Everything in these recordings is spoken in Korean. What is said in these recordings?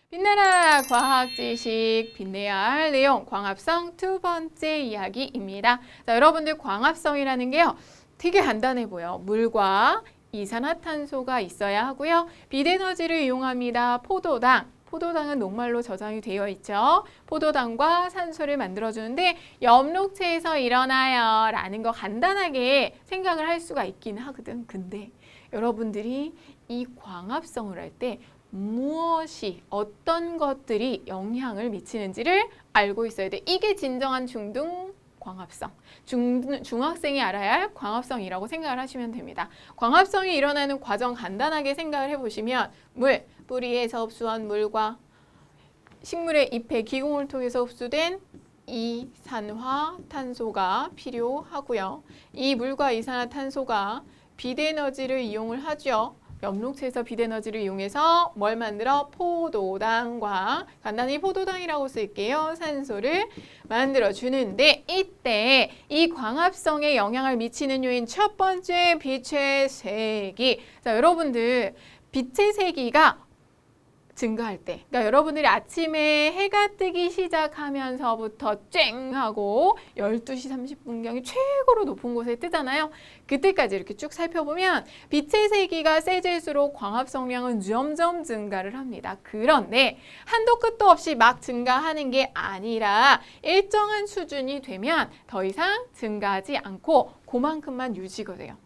빛나라 과학 지식 빛내야 할 내용 광합성 두 번째 이야기입니다. 자, 여러분들 광합성이라는 게요. 되게 간단해 보여. 물과 이산화탄소가 있어야 하고요. 빛에너지를 이용합니다. 포도당은 녹말로 저장이 되어 있죠. 포도당과 산소를 만들어주는데 엽록체에서 일어나요 라는 거 간단하게 생각을 할 수가 있긴 하거든. 근데 여러분들이 이 광합성을 할 때 무엇이 어떤 것들이 영향을 미치는지를 알고 있어야 돼. 이게 진정한 중등 광합성. 중학생이 알아야 할 광합성이라고 생각을 하시면 됩니다. 광합성이 일어나는 과정 간단하게 생각을 해보시면 물, 뿌리에서 흡수한 물과 식물의 잎의 기공을 통해서 흡수된 이산화탄소가 필요하고요. 이 물과 이산화탄소가 빛에너지를 이용을 하죠. 엽록체에서 빛에너지를 이용해서 뭘 만들어? 포도당과 간단히 포도당이라고 쓸게요. 산소를 만들어주는데 이때 이 광합성에 영향을 미치는 요인 첫 번째 빛의 세기. 자, 여러분들 빛의 세기가 증가할 때, 그러니까 여러분들이 아침에 해가 뜨기 시작하면서부터 쨍 하고 12시 30분경이 최고로 높은 곳에 뜨잖아요. 그때까지 이렇게 쭉 살펴보면 빛의 세기가 세질수록 광합성량은 점점 증가를 합니다. 그런데 한도 끝도 없이 막 증가하는 게 아니라 일정한 수준이 되면 더 이상 증가하지 않고 그만큼만 유지가 돼요.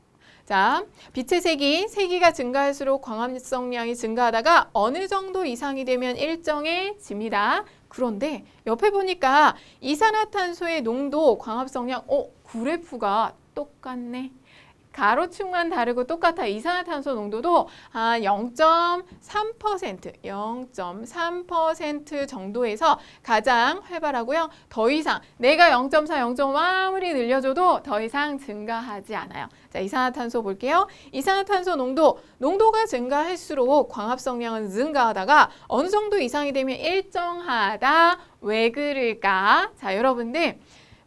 자, 빛의 세기가 증가할수록 광합성량이 증가하다가 어느 정도 이상이 되면 일정해집니다. 그런데 옆에 보니까 이산화탄소의 농도, 광합성량, 그래프가 똑같네. 가로축만 다르고 똑같아. 이산화탄소 농도도 한 0.3% 정도에서 가장 활발하고요. 더 이상 내가 0.4, 0.5 아무리 늘려줘도 더 이상 증가하지 않아요. 자, 이산화탄소 볼게요. 이산화탄소 농도가 증가할수록 광합성량은 증가하다가 어느 정도 이상이 되면 일정하다. 왜 그럴까? 자, 여러분들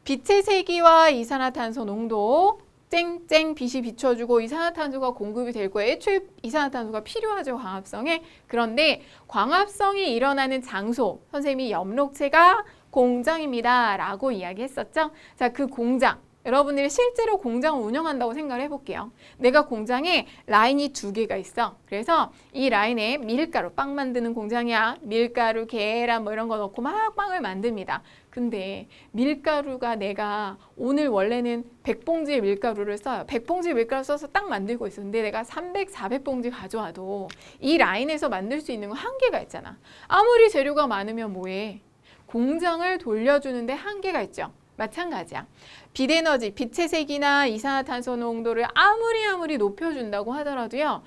빛의 세기와 이산화탄소 농도 쨍쨍 빛이 비춰주고 이산화탄소가 공급이 될 거예요. 애초에 이산화탄소가 필요하죠, 광합성에. 그런데 광합성이 일어나는 장소, 선생님이 엽록체가 공장입니다 라고 이야기했었죠. 자, 그 공장, 여러분들이 실제로 공장을 운영한다고 생각을 해볼게요. 내가 공장에 라인이 2개가 있어. 그래서 이 라인에 밀가루, 빵 만드는 공장이야. 밀가루, 계란 뭐 이런 거 넣고 막 빵을 만듭니다. 근데 밀가루가 내가 오늘 원래는 100봉지의 밀가루를 써요. 100봉지의 밀가루 써서 딱 만들고 있었는데 내가 300, 400봉지 가져와도 이 라인에서 만들 수 있는 건 한계가 있잖아. 아무리 재료가 많으면 뭐해? 공장을 돌려주는데 한계가 있죠. 마찬가지야. 빛에너지, 빛의 색이나 이산화탄소 농도를 아무리 높여준다고 하더라도요.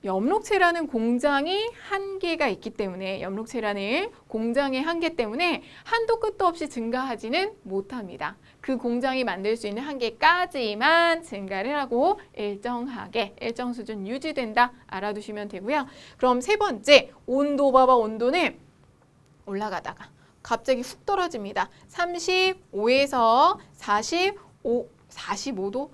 엽록체라는 공장이 한계가 있기 때문에 엽록체라는 공장의 한계 때문에 한도 끝도 없이 증가하지는 못합니다. 그 공장이 만들 수 있는 한계까지만 증가를 하고 일정하게 일정 수준 유지된다 알아두시면 되고요. 그럼 세 번째 온도 봐봐. 온도는 올라가다가 갑자기 훅 떨어집니다. 35에서 45도,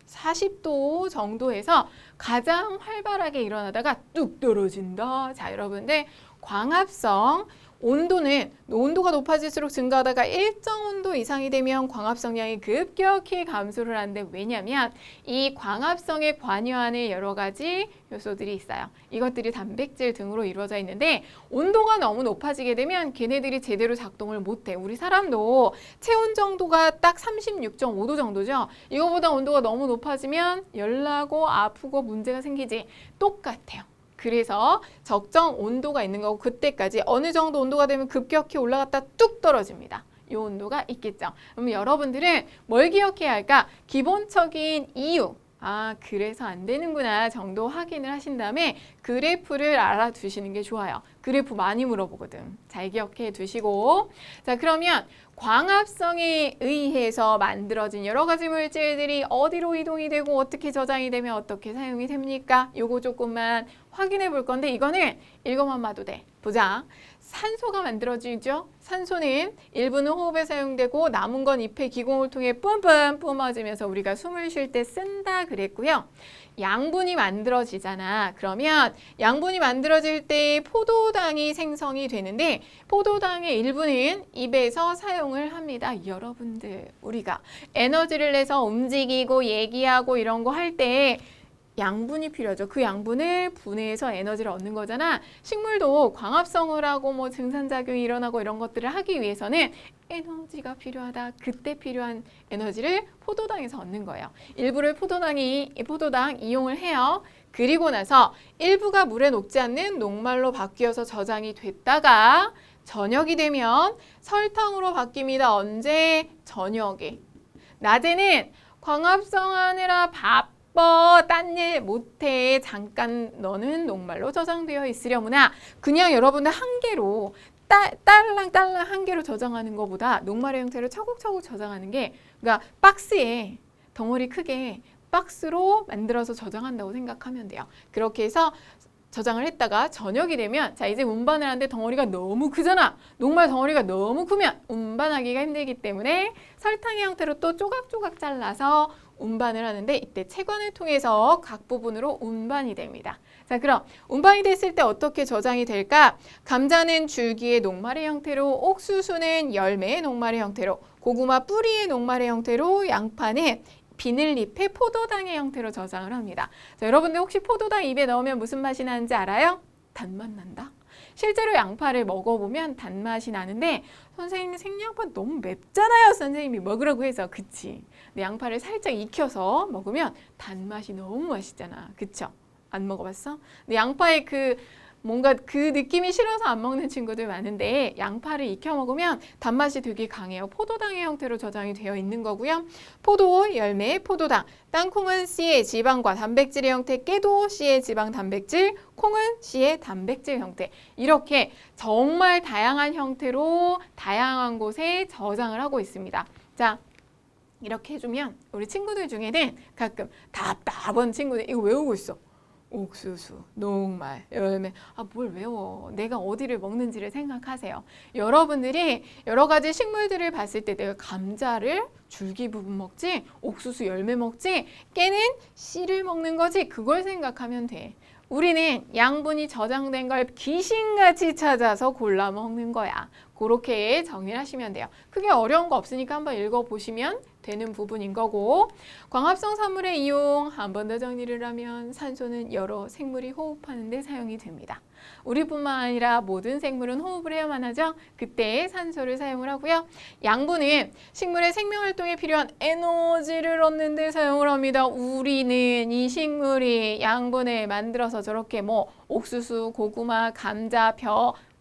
40도 정도에서 가장 활발하게 일어나다가 뚝 떨어진다. 자, 여러분들 광합성 온도가 높아질수록 증가하다가 일정 온도 이상이 되면 광합성량이 급격히 감소를 하는데 왜냐하면 이 광합성에 관여하는 여러 가지 요소들이 있어요. 이것들이 단백질 등으로 이루어져 있는데 온도가 너무 높아지게 되면 걔네들이 제대로 작동을 못해. 우리 사람도 체온 정도가 딱 36.5도 정도죠. 이거보다 온도가 너무 높아지면 열나고 아프고 문제가 생기지. 똑같아요. 그래서 적정 온도가 있는 거고 그때까지 어느 정도 온도가 되면 급격히 올라갔다 뚝 떨어집니다. 이 온도가 있겠죠. 그럼 여러분들은 뭘 기억해야 할까? 기본적인 이유. 그래서 안 되는구나 정도 확인을 하신 다음에 그래프를 알아두시는 게 좋아요. 그래프 많이 물어보거든. 잘 기억해 두시고. 자, 그러면 광합성에 의해서 만들어진 여러 가지 물질들이 어디로 이동이 되고 어떻게 저장이 되면 어떻게 사용이 됩니까? 요거 조금만 확인해 볼 건데 이거는 읽어만 봐도 돼. 보자. 산소가 만들어지죠. 산소는 일부는 호흡에 사용되고 남은 건 잎의 기공을 통해 뿜뿜 뿜어지면서 우리가 숨을 쉴 때 쓴다 그랬고요. 양분이 만들어지잖아. 그러면 양분이 만들어질 때 포도당이 생성이 되는데 포도당의 일부는 입에서 사용을 합니다. 여러분들, 우리가 에너지를 내서 움직이고 얘기하고 이런 거 할 때 양분이 필요하죠. 그 양분을 분해해서 에너지를 얻는 거잖아. 식물도 광합성을 하고 뭐 증산작용이 일어나고 이런 것들을 하기 위해서는 에너지가 필요하다. 그때 필요한 에너지를 포도당에서 얻는 거예요. 일부를 포도당 이용을 해요. 그리고 나서 일부가 물에 녹지 않는 녹말로 바뀌어서 저장이 됐다가 저녁이 되면 설탕으로 바뀝니다. 언제? 저녁에. 낮에는 광합성하느라 딴 일 못해. 잠깐 너는 녹말로 저장되어 있으려무나. 그냥 여러분들 한 개로 딸랑 한 개로 저장하는 것보다 녹말의 형태로 차곡차곡 저장하는 게, 그러니까 박스에 덩어리 크게 박스로 만들어서 저장한다고 생각하면 돼요. 그렇게 해서 저장을 했다가 저녁이 되면 자 이제 운반을 하는데 덩어리가 너무 크잖아. 녹말 덩어리가 너무 크면 운반하기가 힘들기 때문에 설탕의 형태로 또 조각조각 잘라서 운반을 하는데 이때 채관을 통해서 각 부분으로 운반이 됩니다. 자, 그럼 운반이 됐을 때 어떻게 저장이 될까? 감자는 줄기의 녹말의 형태로, 옥수수는 열매의 녹말의 형태로, 고구마 뿌리의 녹말의 형태로, 양파는 비늘잎의 포도당의 형태로 저장을 합니다. 자, 여러분들 혹시 포도당 입에 넣으면 무슨 맛이 나는지 알아요? 단맛 난다. 실제로 양파를 먹어보면 단맛이 나는데 선생님 생양파 너무 맵잖아요. 선생님이 먹으라고 해서. 그치? 근데 양파를 살짝 익혀서 먹으면 단맛이 너무 맛있잖아. 그쵸? 안 먹어봤어? 근데 양파의 뭔가 그 느낌이 싫어서 안 먹는 친구들 많은데 양파를 익혀 먹으면 단맛이 되게 강해요. 포도당의 형태로 저장이 되어 있는 거고요. 포도, 열매, 포도당. 땅콩은 씨의 지방과 단백질의 형태, 깨도 씨의 지방 단백질, 콩은 씨의 단백질 형태. 이렇게 정말 다양한 형태로 다양한 곳에 저장을 하고 있습니다. 자, 이렇게 해주면 우리 친구들 중에는 가끔 답답한 친구들 이거 외우고 있어. 옥수수, 녹말, 열매. 뭘 외워. 내가 어디를 먹는지를 생각하세요. 여러분들이 여러 가지 식물들을 봤을 때 내가 감자를 줄기 부분 먹지, 옥수수 열매 먹지, 깨는 씨를 먹는 거지, 그걸 생각하면 돼. 우리는 양분이 저장된 걸 귀신같이 찾아서 골라 먹는 거야. 그렇게 정리를 하시면 돼요. 크게 어려운 거 없으니까 한번 읽어보시면 되는 부분인 거고, 광합성 산물의 이용 한 번 더 정리를 하면 산소는 여러 생물이 호흡하는 데 사용이 됩니다. 우리뿐만 아니라 모든 생물은 호흡을 해야만 하죠. 그때 산소를 사용을 하고요. 양분은 식물의 생명활동에 필요한 에너지를 얻는 데 사용을 합니다. 우리는 이 식물이 양분을 만들어서 저렇게 옥수수, 고구마, 감자,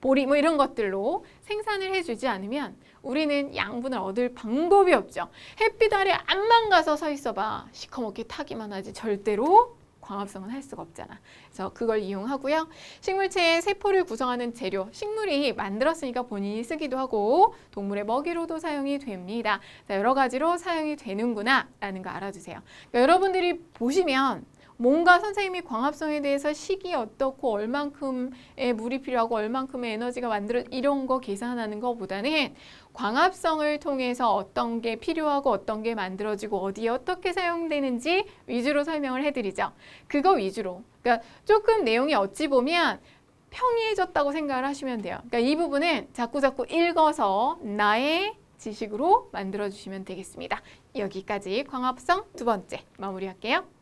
보리 이런 것들로 생산을 해주지 않으면 우리는 양분을 얻을 방법이 없죠. 햇빛 아래 앞만 가서 서 있어봐. 시커멓게 타기만 하지 절대로 광합성은 할 수가 없잖아. 그래서 그걸 이용하고요. 식물체의 세포를 구성하는 재료, 식물이 만들었으니까 본인이 쓰기도 하고 동물의 먹이로도 사용이 됩니다. 자, 여러 가지로 사용이 되는구나 라는 거 알아주세요. 그러니까 여러분들이 보시면 뭔가 선생님이 광합성에 대해서 식이 어떻고 얼만큼의 물이 필요하고 얼만큼의 에너지가 이런 거 계산하는 것보다는 광합성을 통해서 어떤 게 필요하고 어떤 게 만들어지고 어디에 어떻게 사용되는지 위주로 설명을 해드리죠. 그거 위주로. 그러니까 조금 내용이 어찌 보면 평이해졌다고 생각을 하시면 돼요. 그러니까 이 부분은 자꾸 읽어서 나의 지식으로 만들어주시면 되겠습니다. 여기까지 광합성 두 번째 마무리할게요.